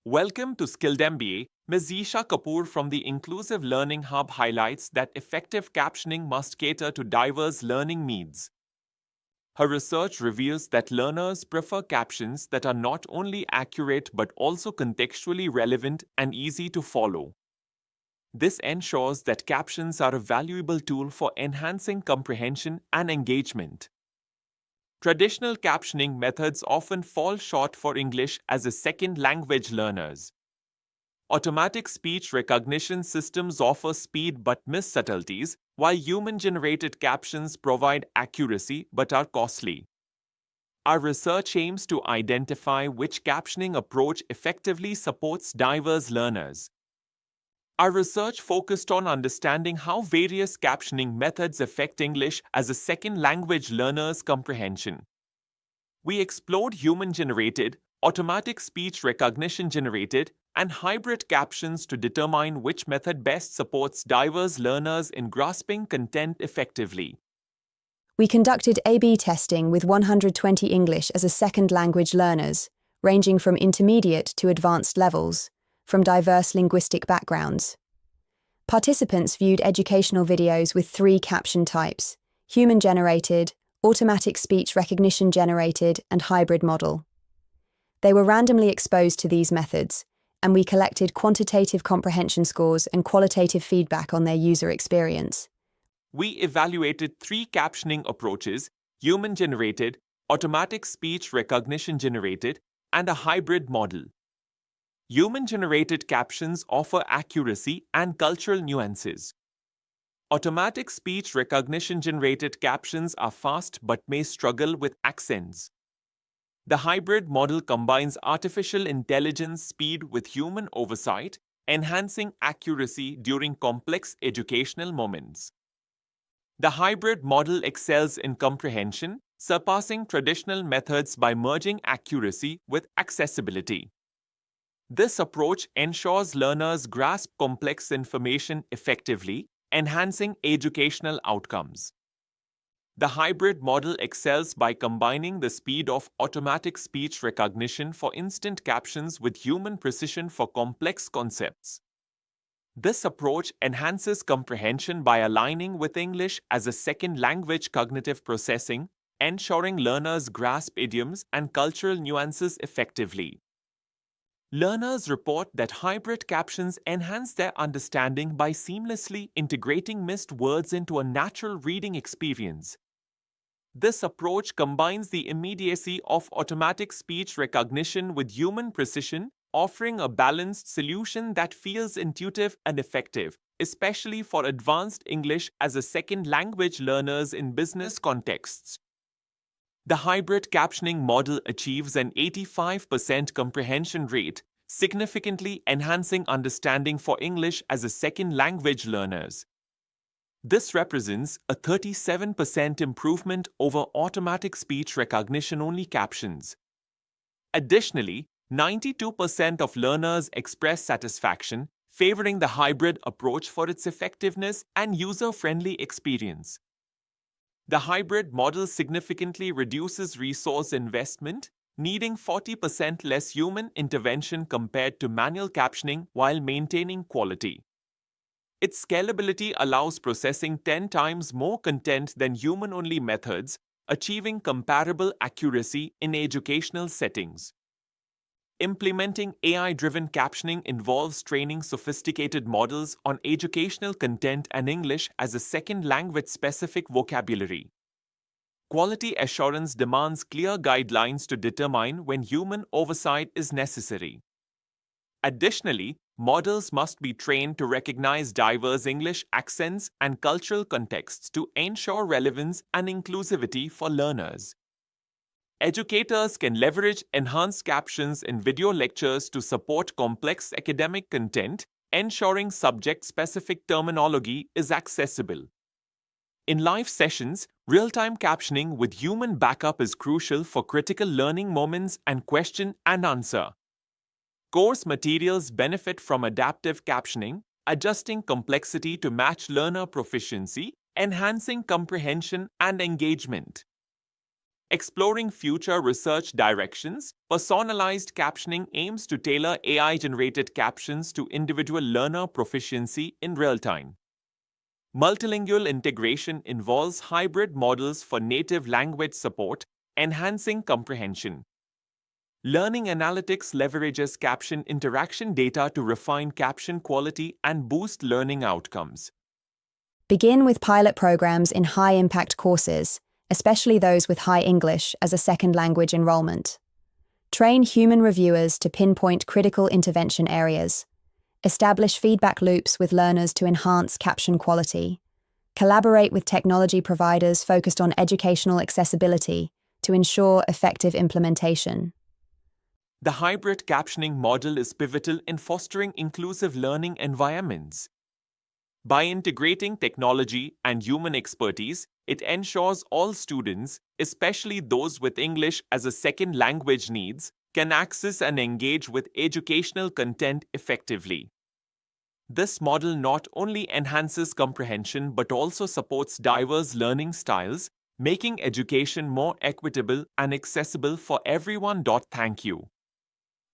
Welcome to Skilled MBA. Ms. Zisha Kapoor from the Inclusive Learning Hub highlights that effective captioning must cater to diverse learning needs. Her research reveals that learners prefer captions that are not only accurate but also contextually relevant and easy to follow. This ensures that captions are a valuable tool for enhancing comprehension and engagement. Traditional captioning methods often fall short for English as a second language learners. Automatic speech recognition systems offer speed but miss subtleties, while human-generated captions provide accuracy but are costly. Our research aims to identify which captioning approach effectively supports diverse learners. Our research focused on understanding how various captioning methods affect English as a second language learners' comprehension. We explored human-generated, automatic speech recognition-generated, and hybrid captions to determine which method best supports diverse learners in grasping content effectively. We conducted A/B testing with 120 English as a second language learners, ranging from intermediate to advanced levels, from diverse linguistic backgrounds. Participants viewed educational videos with 3 caption types: human-generated, automatic speech recognition-generated, and hybrid model. They were randomly exposed to these methods, and we collected quantitative comprehension scores and qualitative feedback on their user experience. We evaluated 3 captioning approaches: human-generated, automatic speech recognition-generated, and a hybrid model. Human-generated captions offer accuracy and cultural nuances. Automatic speech recognition-generated captions are fast but may struggle with accents. The hybrid model combines artificial intelligence speed with human oversight, enhancing accuracy during complex educational moments. The hybrid model excels in comprehension, surpassing traditional methods by merging accuracy with accessibility. This approach ensures learners grasp complex information effectively, enhancing educational outcomes. The hybrid model excels by combining the speed of automatic speech recognition for instant captions with human precision for complex concepts. This approach enhances comprehension by aligning with English as a second language cognitive processing, ensuring learners grasp idioms and cultural nuances effectively. Learners report that hybrid captions enhance their understanding by seamlessly integrating missed words into a natural reading experience. This approach combines the immediacy of automatic speech recognition with human precision, offering a balanced solution that feels intuitive and effective, especially for advanced English as a second language learners in business contexts. The hybrid captioning model achieves an 85% comprehension rate, significantly enhancing understanding for English as a second language learners. This represents a 37% improvement over automatic speech recognition-only captions. Additionally, 92% of learners express satisfaction, favoring the hybrid approach for its effectiveness and user-friendly experience. The hybrid model significantly reduces resource investment, needing 40% less human intervention compared to manual captioning while maintaining quality. Its scalability allows processing 10 times more content than human-only methods, achieving comparable accuracy in educational settings. Implementing AI-driven captioning involves training sophisticated models on educational content and English as a second language-specific vocabulary. Quality assurance demands clear guidelines to determine when human oversight is necessary. Additionally, models must be trained to recognize diverse English accents and cultural contexts to ensure relevance and inclusivity for learners. Educators can leverage enhanced captions in video lectures to support complex academic content, ensuring subject-specific terminology is accessible. In live sessions, real-time captioning with human backup is crucial for critical learning moments and question and answer. Course materials benefit from adaptive captioning, adjusting complexity to match learner proficiency, enhancing comprehension and engagement. Exploring future research directions, personalized captioning aims to tailor AI-generated captions to individual learner proficiency in real time. Multilingual integration involves hybrid models for native language support, enhancing comprehension. Learning analytics leverages caption interaction data to refine caption quality and boost learning outcomes. Begin with pilot programs in high-impact courses, especially those with high English as a second language enrollment. Train human reviewers to pinpoint critical intervention areas. Establish feedback loops with learners to enhance caption quality. Collaborate with technology providers focused on educational accessibility to ensure effective implementation. The hybrid captioning model is pivotal in fostering inclusive learning environments. By integrating technology and human expertise, it ensures all students, especially those with English as a second language needs, can access and engage with educational content effectively. This model not only enhances comprehension but also supports diverse learning styles, making education more equitable and accessible for everyone. Thank you.